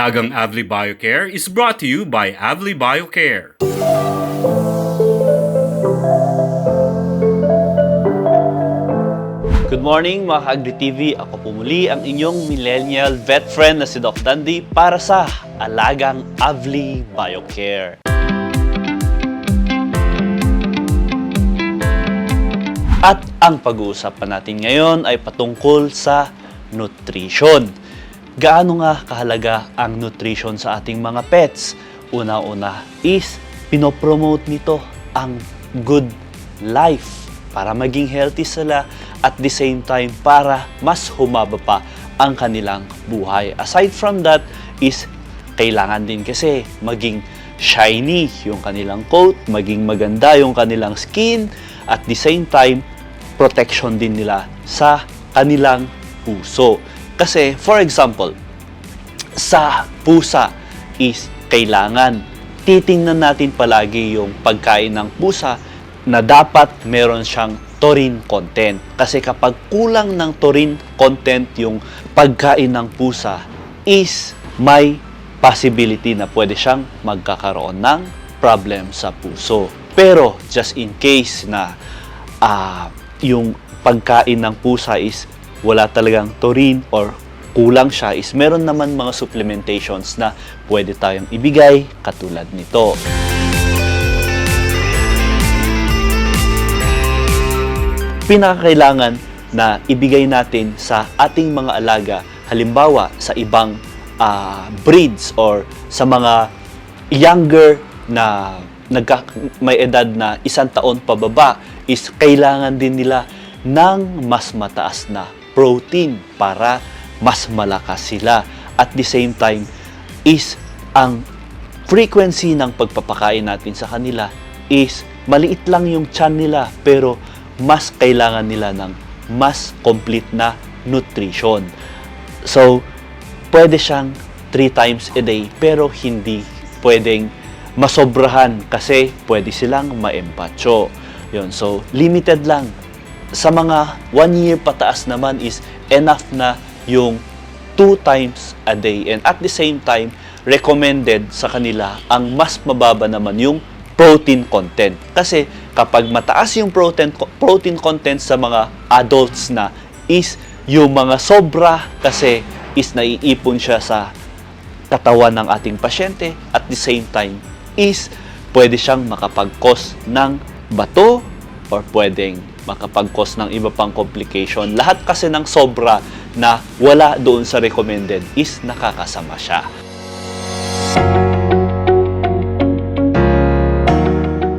Alagang Avli Biocare is brought to you by Avli Biocare. Good morning mga Agri TV. Ako po muli ang inyong millennial vet friend na si Doc Dandy para sa Alagang Avli Biocare. At ang pag-uusapan natin ngayon ay patungkol sa nutrition. Gaano nga kahalaga ang nutrition sa ating mga pets? Una-una is pinopromote nito ang good life para maging healthy sila at the same time para mas humaba pa ang kanilang buhay. Aside from that is kailangan din kasi maging shiny yung kanilang coat, maging maganda yung kanilang skin, at the same time protection din nila sa kanilang puso. Kasi, for example, sa pusa is kailangan titingnan natin palagi yung pagkain ng pusa na dapat meron siyang taurine content. Kasi kapag kulang ng taurine content yung pagkain ng pusa is may possibility na pwede siyang magkakaroon ng problem sa puso. Pero just in case na yung pagkain ng pusa is wala talagang taurine or kulang siya, is meron naman mga supplementations na pwede tayong ibigay katulad nito. Pinakakailangan na ibigay natin sa ating mga alaga, halimbawa sa ibang breeds or sa mga younger na may edad na 1 taon pababa, is kailangan din nila ng mas mataas na protein para mas malakas sila. At the same time is ang frequency ng pagpapakain natin sa kanila is maliit lang yung tiyan nila pero mas kailangan nila ng mas complete na nutrition. So, pwede siyang 3 times a day pero hindi pwedeng masobrahan kasi pwede silang maempacho. Yun. So, limited lang. Sa mga 1 year pataas naman is enough na yung 2 times a day. And at the same time, recommended sa kanila ang mas mababa naman yung protein content. Kasi kapag mataas yung protein content sa mga adults na is yung mga sobra kasi is naiipon siya sa katawan ng ating pasyente. At the same time is pwede siyang makapag-cause ng bato or pwedeng makapag-cause ng iba pang complication. Lahat kasi ng sobra na wala doon sa recommended is nakakasama siya.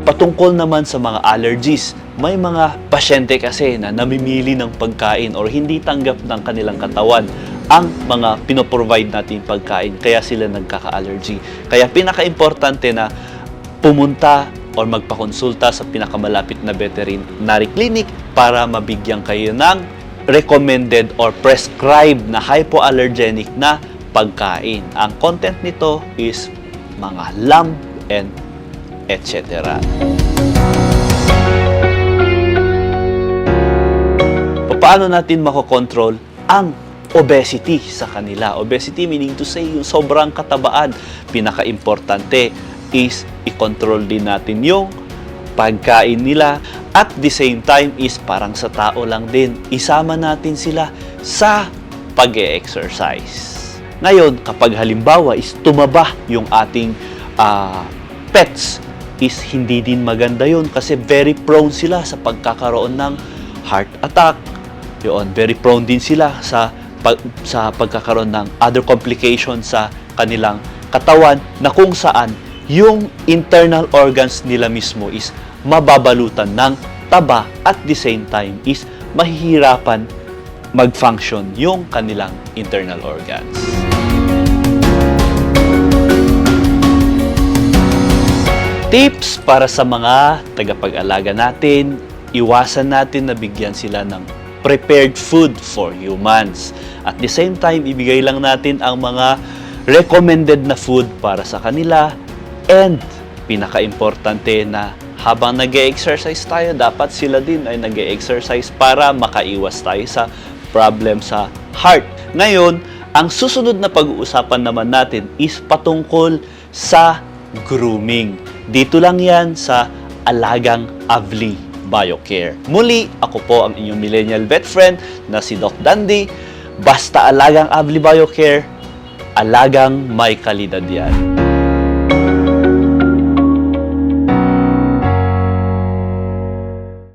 Patungkol naman sa mga allergies, may mga pasyente kasi na namimili ng pagkain or hindi tanggap ng kanilang katawan ang mga pinoprovide natin pagkain, kaya sila nagkaka-allergy. Kaya pinaka-importante na pumunta or magpakonsulta sa pinakamalapit na veterinary clinic para mabigyan kayo ng recommended or prescribed na hypoallergenic na pagkain. Ang content nito is mga lamb and etc. Paano natin makokontrol ang obesity sa kanila? Obesity meaning to say yung sobrang katabaan. Pinaka-importante is i-control din natin yung pagkain nila. At the same time is parang sa tao lang din, isama natin sila sa pag-e-exercise. Ngayon, kapag halimbawa is tumaba yung ating pets, is hindi din maganda yun kasi very prone sila sa pagkakaroon ng heart attack. Yun, very prone din sila sa pagkakaroon ng other complications sa kanilang katawan na kung saan yung internal organs nila mismo is mababalutan ng taba at the same time is mahihirapan mag-function yung kanilang internal organs. Tips para sa mga tagapag-alaga natin, iwasan natin na bigyan sila ng prepared food for humans. At the same time, ibigay lang natin ang mga recommended na food para sa kanila. And pinaka-importante na habang nag-e-exercise tayo, dapat sila din ay nag-e-exercise para makaiwas tayo sa problem sa heart. Ngayon, Ang susunod na pag-uusapan naman natin is patungkol sa grooming. Dito lang yan sa Alagang Avli Biocare. Muli, ako po ang inyong millennial vet friend na si Doc Dandy. Basta Alagang Avli Biocare, alagang may kalidad yan.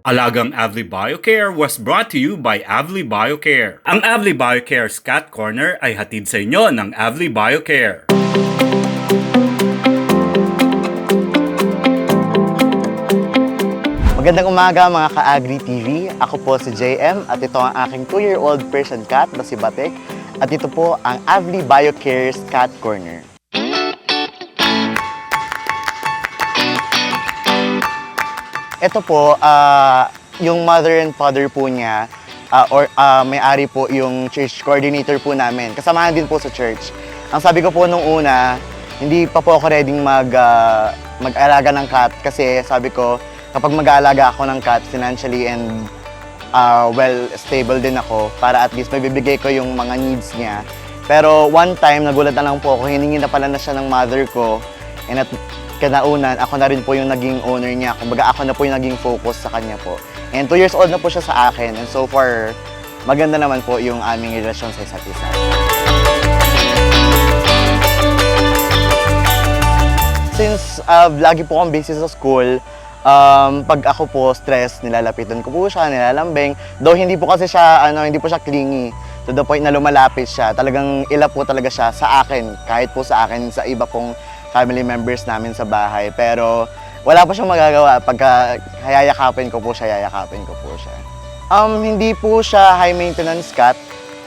Alagang Avli Biocare was brought to you by Avli Biocare. Ang Avli Biocare's Cat Corner ay hatid sa inyo ng Avli Biocare. Magandang umaga mga ka-Agri TV. Ako po si JM at ito ang aking 2-year-old Persian cat na si Batik. At ito po ang Avli Biocare's Cat Corner. Ito po, yung mother and father po niya, may-ari po yung church coordinator po namin. Kasamahan din po sa church. Ang sabi ko po nung una, hindi pa po ako ready mag-alaga ng cat kasi sabi ko, kapag mag-aalaga ako ng cat financially and stable din ako para at least mabibigay ko yung mga needs niya. Pero one time, nagulat na lang po ako, hiningi na pala na siya ng mother ko and at kanaunan, ako na rin po yung naging owner niya. Kumbaga ako na po yung naging focus sa kanya po. And 2 years old na po siya sa akin. And so far, maganda naman po yung aming relasyon sa isa't isa. Since lagi po akong busy sa school, pag ako po stress, nilalapitan ko po siya, nilalambing. Though hindi po kasi siya, hindi po siya clingy. To the point na lumalapit siya. Talagang ila po talaga siya sa akin. Kahit po sa akin, sa iba pong family members namin sa bahay. Pero wala pa siyang magagawa. Pagka yayakapin ko po siya, yayakapin ko po siya. Hindi po siya high maintenance cat.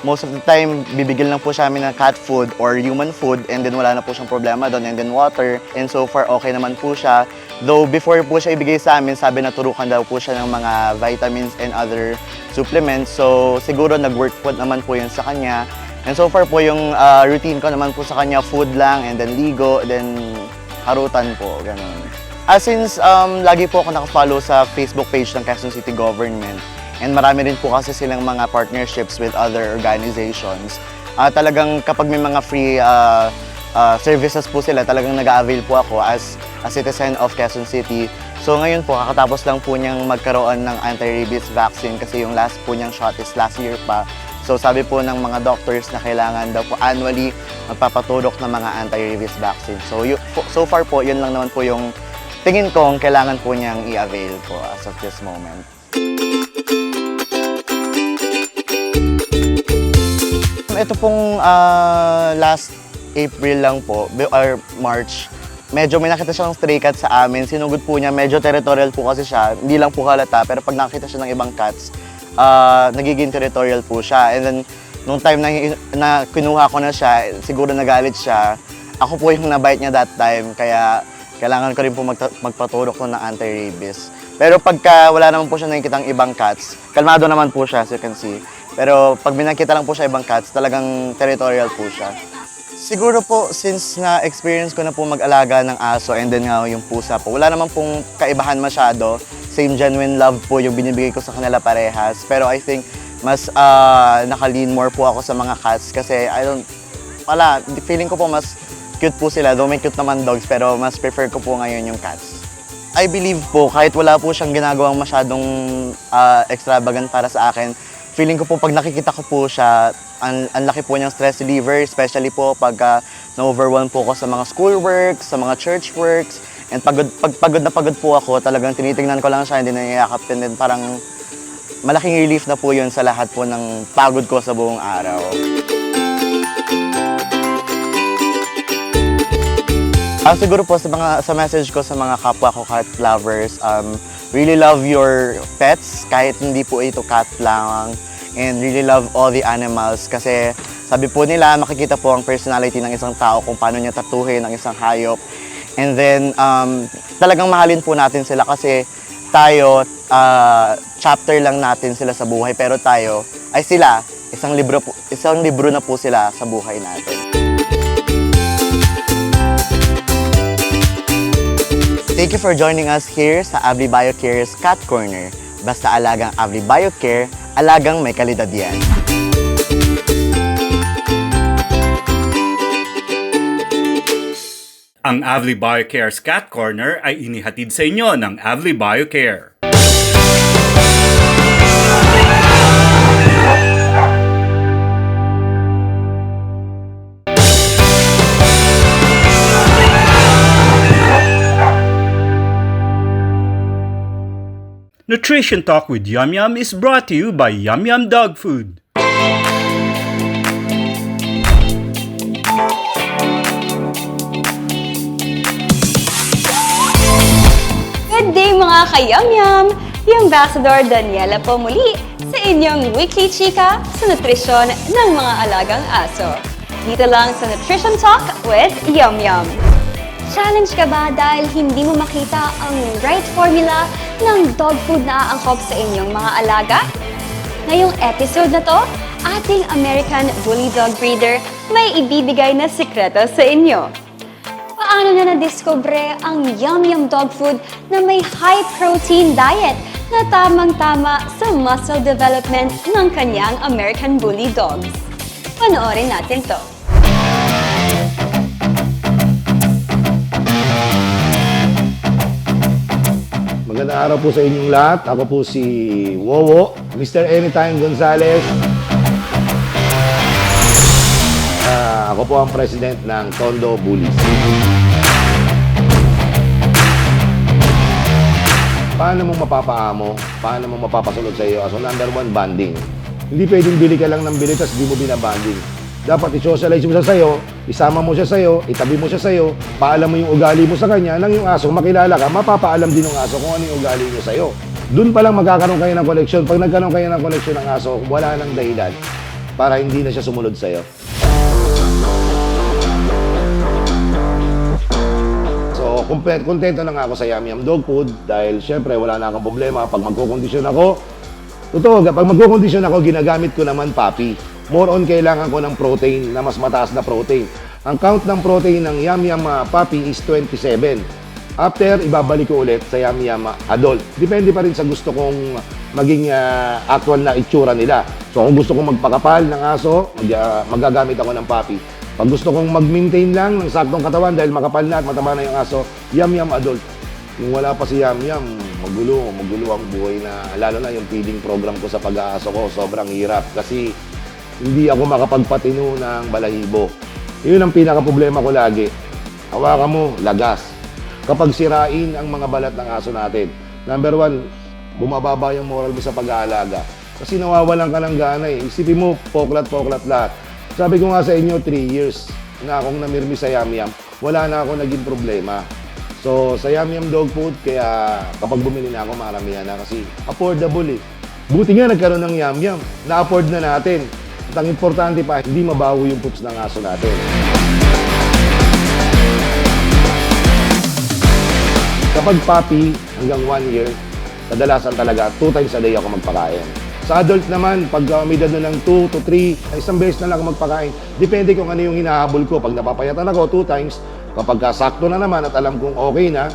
Most of the time, bibigyan lang po siya namin ng cat food or human food and then wala na po siyang problema doon and then water. And so far, okay naman po siya. Though before po siya ibigay sa amin, sabi na turukan daw po siya ng mga vitamins and other supplements. So siguro nag-work po naman po yun sa kanya. And so far po yung routine ko naman po sa kanya, food lang and then ligo, then harutan po, ganun. Since lagi po ako nakafollow sa Facebook page ng Quezon City Government and marami rin po kasi silang mga partnerships with other organizations, talagang kapag may mga free services po sila, talagang nag-a-avail po ako as a citizen of Quezon City. So ngayon po, kakatapos lang po niyang magkaroon ng anti-rabies vaccine kasi yung last po niyang shot is last year pa. So sabi po ng mga doctors na kailangan daw po annually magpapaturok ng mga anti-rabies vaccine. So far po, yun lang naman po yung tingin kong kailangan po niyang i-avail po as of this moment. Ito pong last April lang po, or March, medyo may nakita siyang stray cat sa amin. Sinugod po niya, medyo territorial po kasi siya. Hindi lang po halata, pero pag nakita siya ng ibang cats, nagiging territorial po siya. And then, nung time na kinuha ko na siya, siguro nagalit siya. Ako po yung nabite niya that time, kaya kailangan ko rin po magpaturok ko ng anti-rabies. Pero pagka wala naman po siya nakikitang ibang cats, kalmado naman po siya, as you can see. Pero pag binakita lang po siya ibang cats, talagang territorial po siya. Siguro po, since na-experience ko na po mag-alaga ng aso and then yung pusa po, wala naman pong kaibahan masyado. Same genuine love po yung binibigay ko sa kanila parehas. Pero I think mas naka-lean more po ako sa mga cats kasi feeling ko po mas cute po sila. Though may cute naman dogs, pero mas prefer ko po ngayon yung cats. I believe po, kahit wala po siyang ginagawang masyadong extravagant para sa akin, feeling ko po pag nakikita ko po siya, ang laki po niyang stress reliever, especially po pag na-overwhelm po ako sa mga school works, sa mga church works, and pagod na pagod po ako, talagang tinitingnan ko lang siya, hindi nangiyakap, and then parang malaking relief na po yun sa lahat po ng pagod ko sa buong araw. Siguro po sa message ko sa mga kapwa ko cat lovers, really love your pets kahit hindi po ito cat lang, and really love all the animals kasi sabi po nila makikita po ang personality ng isang tao kung paano niya tatuhin ang isang hayop. And then talagang mahalin po natin sila kasi tayo chapter lang natin sila sa buhay, pero sila isang libro na po sila sa buhay natin. Thank you for joining us here sa Avli Biocare's Cat Corner. Basta alagang Avli Biocare, alagang may kalidad yan. Ang Avli BioCare's Cat Corner ay inihatid sa inyo ng Avli BioCare. Nutrition Talk with Yum Yum is brought to you by Yum Yum Dog Food. Good day mga ka-Yum-Yum! Yung Ambassador Daniela po muli sa inyong weekly chika sa nutrisyon ng mga alagang aso. Dito lang sa Nutrition Talk with Yum-Yum. Challenge ka ba dahil hindi mo makita ang right formula ng dog food na aangkop sa inyong mga alaga? Ngayong episode na to, ating American Bully Dog Breeder may ibibigay na sikreto sa inyo. Paano na nadiskubre ang Yum Yum Dog Food na may high-protein diet na tamang-tama sa muscle development ng kanyang American Bully Dogs? Panoorin natin to. Magandang araw po sa inyong lahat. Ako po si Wowo, Mr. Anytime Gonzalez. Ako po ang president ng Tondo Bullies. Paano mo mapapaamo? Paano mo mapapasunod sa iyo? So, number one, bonding. Hindi pwedeng bili ka lang ng bili tapos di mo binabanding. Dapat i-socialize mo siya sa'yo, isama mo siya sa'yo, itabi mo siya sa'yo, paalam mo yung ugali mo sa kanya, nang yung aso, makilala ka, mapapaalam din ng aso kung ano yung ugali niya sa'yo. Doon pa lang magkakaroon kayo ng koleksyon. Pag nagkaroon kayo ng koleksyon ng aso, wala nang dahilan para hindi na siya sumunod sa'yo. So, kontento na nga ako sa Yum Yum Dog Food dahil syempre wala na akong problema. Pag magkukondisyon ako, totoo, pag magkukondisyon ako, ginagamit ko naman puppy. More on kailangan ko ng protein na mas mataas na protein. Ang count ng protein ng Yum Yum Puppy is 27. After, ibabalik ko ulit sa Yum Yum Adult. Depende pa rin sa gusto kong maging actual na itsura nila. So kung gusto kong magpakapal ng aso, magagamit ako ng puppy. Pag gusto kong mag-maintain lang ng saktong katawan dahil makapal na at mataba na yung aso, Yum Yum Adult. Yung wala pa si Yum Yum, magulo ang buhay na, lalo na yung feeding program ko sa pag-aaso ko, sobrang hirap. Kasi hindi ako makapagpatino ng balahibo. Yun ang pinaka-problema ko lagi. Hawakan mo, lagas. Kapag sirain ang mga balat ng aso natin, number one, bumababa yung moral mo sa pag-aalaga. Kasi nawawalan ka ng gana eh. Isipin mo, poklat lahat. Sabi ko nga sa inyo, 3 years na akong namirmi sa Yum Yum, wala na ako naging problema. So, sa Yum Yum Dog Food, kaya kapag bumili na ako, maramihan na kasi affordable eh. Buti nga nagkaroon ng Yum Yum, na-afford na natin. At ang importante pa, hindi mabaho yung poops ng aso natin. Kapag puppy, hanggang 1 year, kadalasan talaga, 2 times a day ako magpakain. Sa adult naman, pag may edad na ng 2 to 3, isang beses na lang ako magpakain. Depende kung ano yung hinahabol ko. Pag napapayatan ako, 2 times. Kapag sakto na naman at alam kong okay na,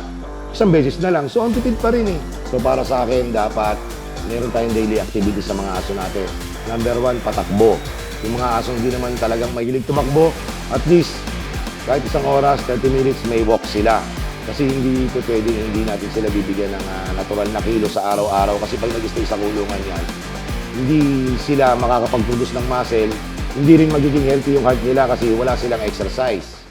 isang beses na lang. So, ang tipid pa rin eh. So, para sa akin, dapat meron tayong daily activity sa mga aso natin. Number 1, patakbo. Yung mga asong hindi naman talagang mahilig tumakbo, at least kahit isang oras, 30 minutes, may walk sila. Kasi hindi ito pwedeng hindi natin sila bibigyan ng natural na kilo sa araw-araw. Kasi pag nag-stay sa kulungan yan, hindi sila makakapag-produce ng muscle, hindi rin magiging healthy yung heart nila kasi wala silang exercise.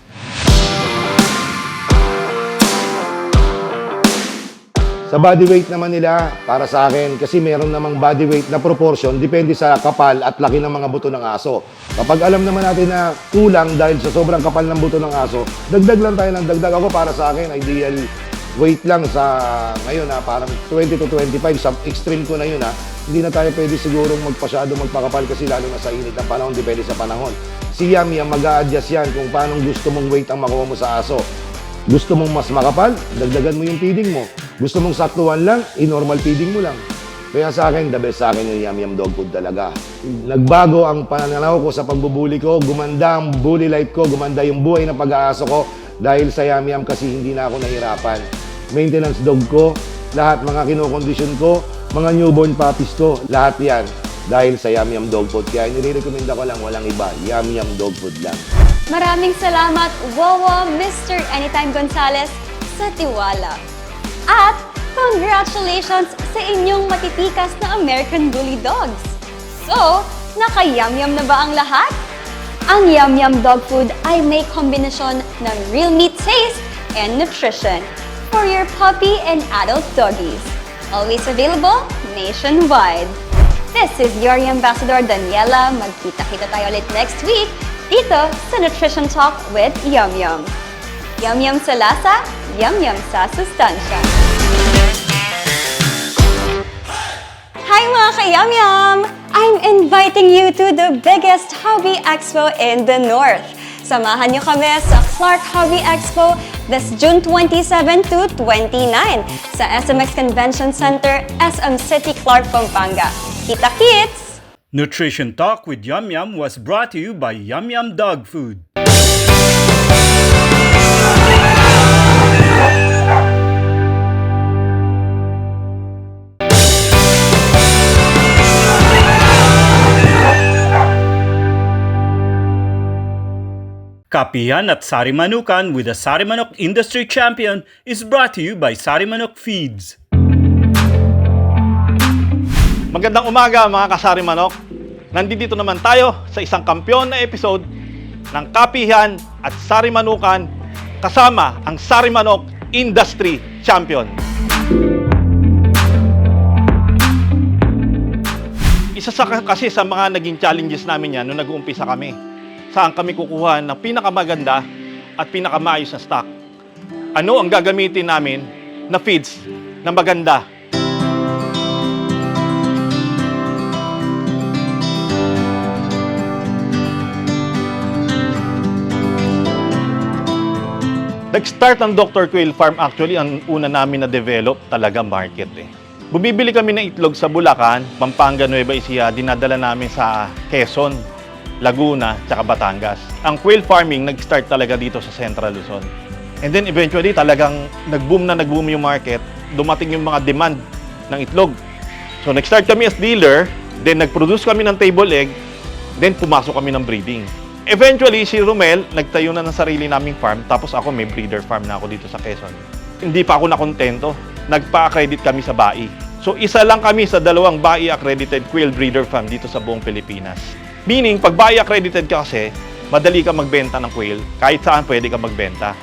Sa body weight naman nila, para sa akin, kasi meron namang body weight na proportion, depende sa kapal at laki ng mga buto ng aso. Kapag alam naman natin na kulang dahil sa sobrang kapal ng buto ng aso, dagdag lang tayo ng dagdag. Ako para sa akin, ideal weight lang sa ngayon parang 20 to 25, sa extreme ko na yun Hindi na tayo pwede sigurong magpakapal kasi lalo na sa init ng panahon, depende sa panahon. Si Yum Yum, mag-a-adjust yan kung paano gusto mong weight ang makuha mo sa aso. Gusto mong mas makapal, dagdagan mo yung feeding mo. Gusto mong saktuhan lang, i-normal feeding mo lang. Kaya sa akin, the best sa akin yung Yum Yum Dog Food talaga. Nagbago ang pananaw ko sa pagbubuli ko, gumanda ang bully life ko, gumanda yung buhay ng pag-aaso ko dahil sa Yum Yum kasi hindi na ako nahirapan. Maintenance dog ko, lahat mga kinokondisyon ko, mga newborn puppies ko, lahat yan dahil sa Yum Yum Dog Food. Kaya nire-recommenda ko lang, walang iba, Yum Yum Dog Food lang. Maraming salamat, Wawa Mr. Anytime Gonzales, sa tiwala. At congratulations sa inyong matitikas na American Bully Dogs. So, naka-yum-yum na ba ang lahat? Ang Yum Yum Dog Food ay may kombinasyon ng real meat taste and nutrition for your puppy and adult doggies. Always available nationwide. This is your Ambassador Daniela. Magkita-kita tayo ulit next week dito sa Nutrition Talk with Yum Yum. Yum Yum sa lasa, Yum Yum sa sustansya. Hi mga ka-Yum Yum! I'm inviting you to the biggest hobby expo in the North. Samahan niyo kami sa Clark Hobby Expo this June 27 to 29 sa SMX Convention Center, SM City, Clark, Pampanga. Kita-kits! Nutrition Talk with Yum Yum was brought to you by Yum Yum Dog Food. Kapihan at Sari Manukan with the Sari Manok Industry Champion is brought to you by Sari Manok Feeds. Magandang umaga mga kasari manok. Nandito naman tayo sa isang kampyon na episode ng Kapihan at Sari Manukan kasama ang Sari Manok Industry Champion. Isa kasi sa mga naging challenges namin yan nung nag-uumpisa kami. Saan kami kukuha ng pinakamaganda at pinakamaayos na stock. Ano ang gagamitin namin na feeds na maganda? Nag-start ang Dr. Quail Farm actually, ang una namin na-develop talaga market eh. Bumibili kami ng itlog sa Bulacan, Pampanga, Nueva Ecija, dinadala namin sa Quezon, Laguna, tsaka Batangas. Ang quail farming nag-start talaga dito sa Central Luzon. And then eventually talagang nag-boom yung market, dumating yung mga demand ng itlog. So nag-start kami as dealer, then nag-produce kami ng table egg, then pumasok kami ng breeding. Eventually, si Romel, nagtayo na ng sarili naming farm, tapos ako may breeder farm na ako dito sa Quezon. Hindi pa ako nakontento, nagpa-accredit kami sa BAI. So isa lang kami sa dalawang BAI accredited quail breeder farm dito sa buong Pilipinas. Meaning, pag BAI accredited ka kasi, madali ka magbenta ng quail, kahit saan pwede ka magbenta.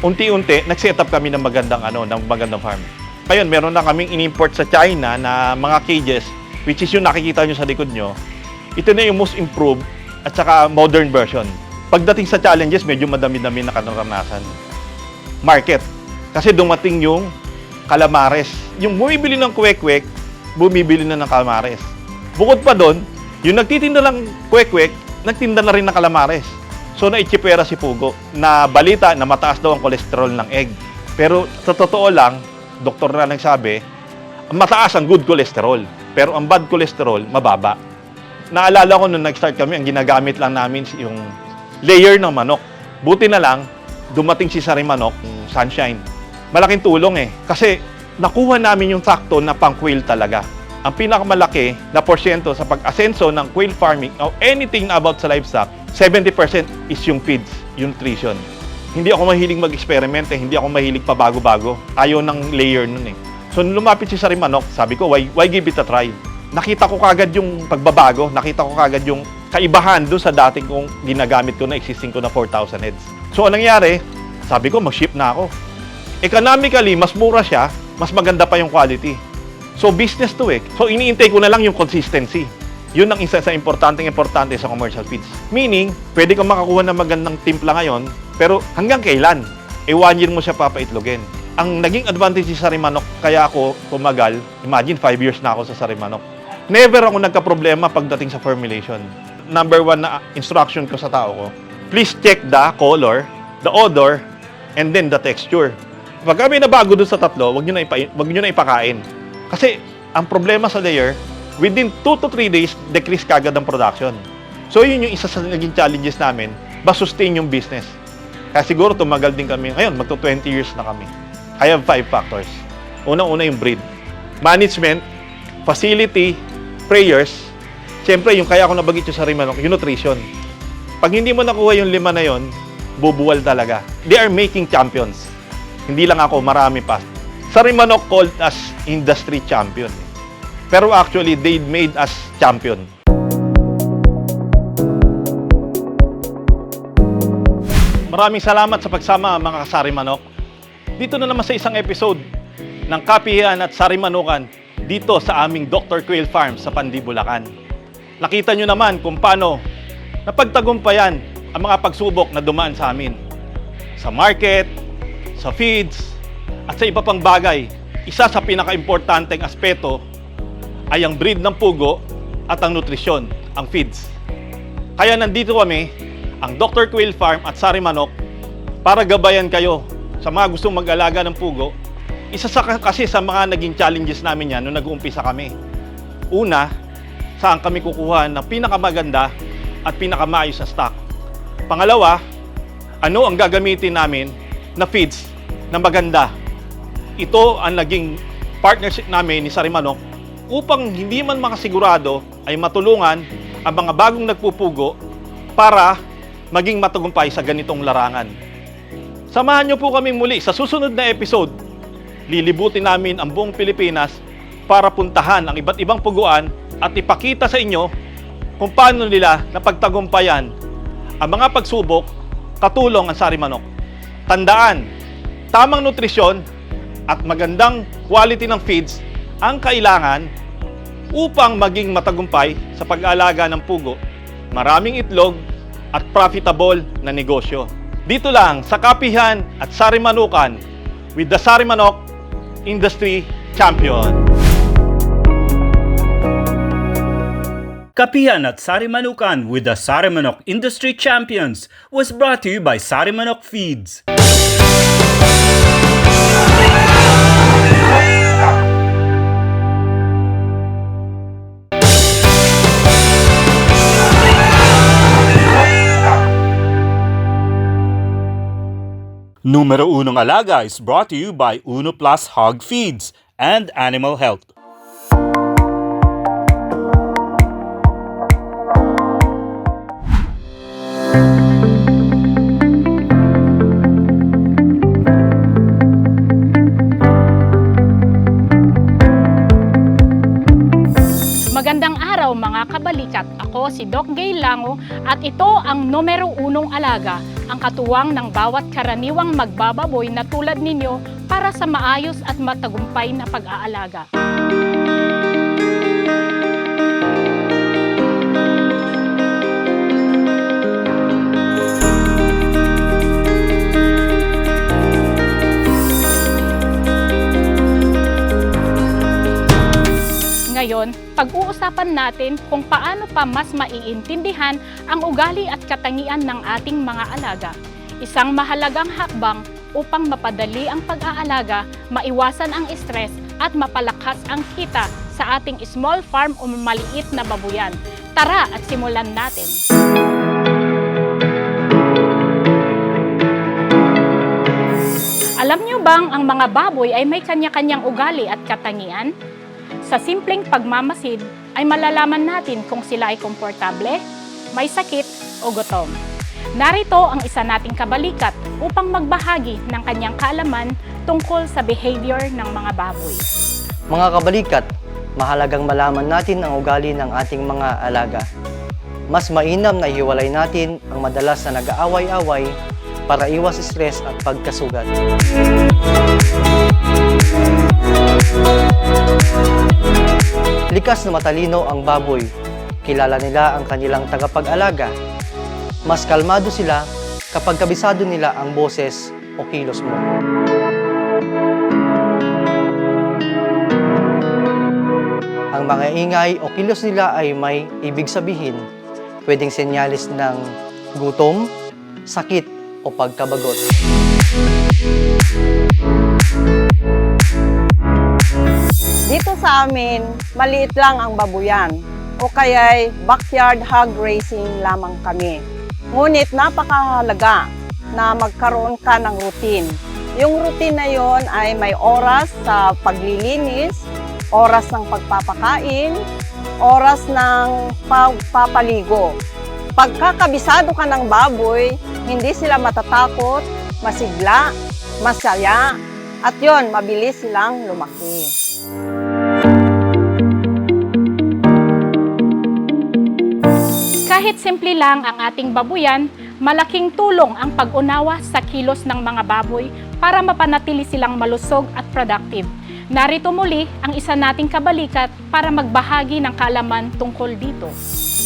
Unti-unti, nag-set up kami ng magandang farm. Ngayon, meron na kaming in-import sa China na mga cages, which is yung nakikita nyo sa likod nyo. Ito na yung most improved at saka modern version. Pagdating sa challenges, medyo madami-dami na kanaranasan. Market. Kasi dumating yung calamares. Yung bumibili ng kwek-kwek, bumibili na ng calamares. Bukod pa doon, yung nagtitinda ng kwek-kwek, nagtinda na rin ng calamares. So, naitsipera si Pugo na balita na mataas daw ang kolesterol ng egg. Pero sa totoo lang, doktor na nagsabi, mataas ang good cholesterol, pero ang bad cholesterol, mababa. Naalala ko nung nag-start kami, ang ginagamit lang namin yung layer ng manok. Buti na lang, dumating si Sari Manok, Sunshine. Malaking tulong eh, kasi nakuha namin yung sakto na pang-quail talaga. Ang pinakamalaki na porsyento sa pag-asenso ng quail farming o anything about sa livestock, 70% is yung feeds, yung nutrition. Hindi ako mahilig mag-experiment eh, hindi ako mahilig pa bago-bago. Ayaw ng layer nun eh. So nung lumapit si Sari Manok, sabi ko, why give it a try? Nakita ko kagad yung pagbabago, nakita ko kagad yung kaibahan doon sa dating kong ginagamit ko na existing ko na 4,000 heads. So anong nangyari? Sabi ko, mag-ship na ako. Economically, mas mura siya, mas maganda pa yung quality. So, business to eh. So, iniintay ko na lang yung consistency. Yun ang isa sa importante sa commercial feeds. Meaning, pwede kang makakuha ng magandang timpla ngayon, pero hanggang kailan? 1 year mo siya papaitlogin. Ang naging advantage sa Sari Manok, kaya ako tumagal, imagine 5 years na ako sa Sari Manok. Never ako nagka-problema pagdating sa formulation. Number 1 na instruction ko sa tao ko, please check the color, the odor, and then the texture. Pag kami nabago dun sa tatlo, wag nyo na ipakain. Kasi, ang problema sa layer, within 2 to 3 days, decrease kagad ang production. So, yun yung isa sa naging challenges namin, sustain yung business. Kaya siguro tumagal din kami. Ngayon, magto 20 years na kami. I have 5 factors. Unang-una yung breed. Management, facility, prayers. Siyempre, yung kaya ako nabagit yung Sari Manok, yung nutrition. Pag hindi mo nakuha yung 5 na yon, bubuwal talaga. They are making champions. Hindi lang ako, marami pa. Sarimanok called as industry champion. Pero actually, they made us champion. Maraming salamat sa pagsama mga kasarimanok. Dito na naman sa isang episode ng Kapihan at Sarimanukan dito sa aming Dr. Quail Farm sa Pandi, Bulacan. Nakita nyo naman kung paano napagtagumpayan ang mga pagsubok na dumaan sa amin. Sa market, sa feeds, at sa iba pang bagay. Isa sa pinaka-importanteng aspeto ay ang breed ng pugo at ang nutrisyon, ang feeds. Kaya nandito kami, ang Dr. Quail Farm at Sarimanok, para gabayan kayo sa mga gustong mag-alaga ng pugo. Isa kasi sa mga naging challenges namin yan nung nag-uumpisa kami. Una, saan kami kukuha ng pinakamaganda at pinakamaayos na stock. Pangalawa, ano ang gagamitin namin na feeds na maganda. Ito ang naging partnership namin ni Sarimanok upang hindi man makasigurado ay matulungan ang mga bagong nagpupugo para maging matagumpay sa ganitong larangan. Samahan niyo po kami muli sa susunod na episode. Lilibutin namin ang buong Pilipinas para puntahan ang iba't ibang puguan at ipakita sa inyo kung paano nila napagtagumpayan ang mga pagsubok katulong ang Sarimanok. Tandaan, tamang nutrisyon at magandang quality ng feeds ang kailangan upang maging matagumpay sa pag-aalaga ng pugo, maraming itlog at profitable na negosyo. Dito lang sa Kapihan at Sarimanukan with the Sarimanok Industry Champion. Kapihan at Sarimanukan with the Sarimanok Industry Champions was brought to you by Sarimanok Feeds. Numero 1 Alaga is brought to you by Uno Plus Hog Feeds and Animal Health. Magandang araw mga kabalikat. Ako si Doc Gay Lango at ito ang numero 1 alaga, ang katuwang ng bawat karaniwang magbababoy na tulad ninyo para sa maayos at matagumpay na pag-aalaga. Ngayon, pag-uusapan natin kung paano pa mas maiintindihan ang ugali at katangian ng ating mga alaga. Isang mahalagang hakbang upang mapadali ang pag-aalaga, maiwasan ang stress at mapalakas ang kita sa ating small farm o maliit na babuyan. Tara at simulan natin! Alam niyo bang ang mga baboy ay may kanya-kanyang ugali at katangian? Sa simpleng pagmamasid ay malalaman natin kung sila ay komportable, may sakit o gutom. Narito ang isa nating kabalikat upang magbahagi ng kanyang kaalaman tungkol sa behavior ng mga baboy. Mga kabalikat, mahalagang malaman natin ang ugali ng ating mga alaga. Mas mainam na ihiwalay natin ang madalas na nag-aaway-away para iwas stress at pagkasugat. Likas na matalino ang baboy. Kilala nila ang kanilang tagapag-alaga. Mas kalmado sila kapag kabisado nila ang boses o kilos mo. Ang mga ingay o kilos nila ay may ibig sabihin. Pwedeng senyalis ng gutom, sakit o pagkabagot. Dito sa amin, maliit lang ang babuyan o kaya'y backyard hog racing lamang kami. Ngunit napakahalaga na magkaroon ka ng routine. Yung routine na yon ay may oras sa paglilinis, oras ng pagpapakain, oras ng pagpapaligo. Pagkakabisado ka ng baboy, hindi sila matatakot, masigla, masaya, at yon, mabilis silang lumaki. Kahit simple lang ang ating babuyan, malaking tulong ang pag-unawa sa kilos ng mga baboy para mapanatili silang malusog at productive. Narito muli ang isa nating kabalikat para magbahagi ng kaalaman tungkol dito.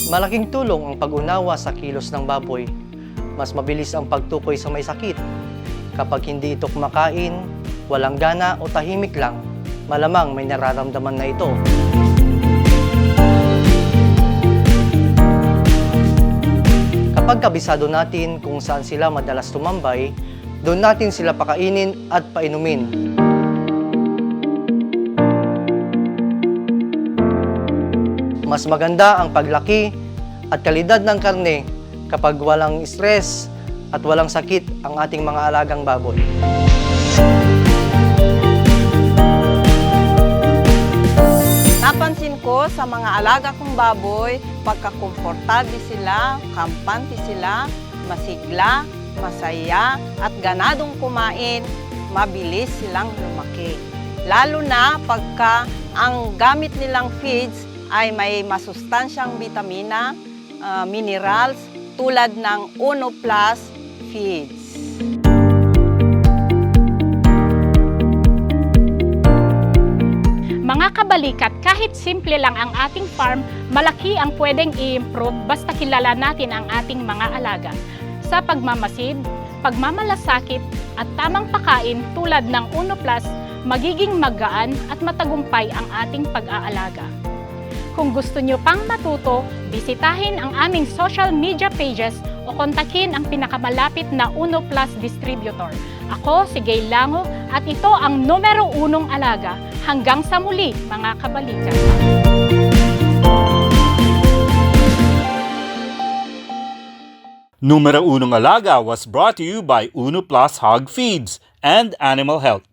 Malaking tulong ang pag-unawa sa kilos ng baboy. Mas mabilis ang pagtukoy sa may sakit. Kapag hindi ito kumakain, walang gana o tahimik lang, malamang may nararamdaman na ito. Kapag kabisado natin kung saan sila madalas tumambay, doon natin sila pakainin at painumin. Mas maganda ang paglaki at kalidad ng karne kapag walang stress at walang sakit ang ating mga alagang baboy. Napansin ko sa mga alaga kong baboy, pagkakomportable sila, kampante sila, masigla, masaya, at ganadong kumain, mabilis silang lumaki. Lalo na pagka ang gamit nilang feeds ay may masustansyang vitamina, minerals, tulad ng Uno Plus feeds. Mga kabalikat, kahit simple lang ang ating farm, malaki ang pwedeng i-improve basta kilala natin ang ating mga alaga. Sa pagmamasid, pagmamalasakit at tamang pakain tulad ng Uno Plus, magiging magaan at matagumpay ang ating pag-aalaga. Kung gusto nyo pang matuto, bisitahin ang aming social media pages o kontakin ang pinakamalapit na Uno Plus distributor. Ako si Gay Lango at ito ang numero 1 alaga. Hanggang sa muli, mga kabalikan. Numero 1 Alaga was brought to you by Uno Plus Hog Feeds and Animal Health.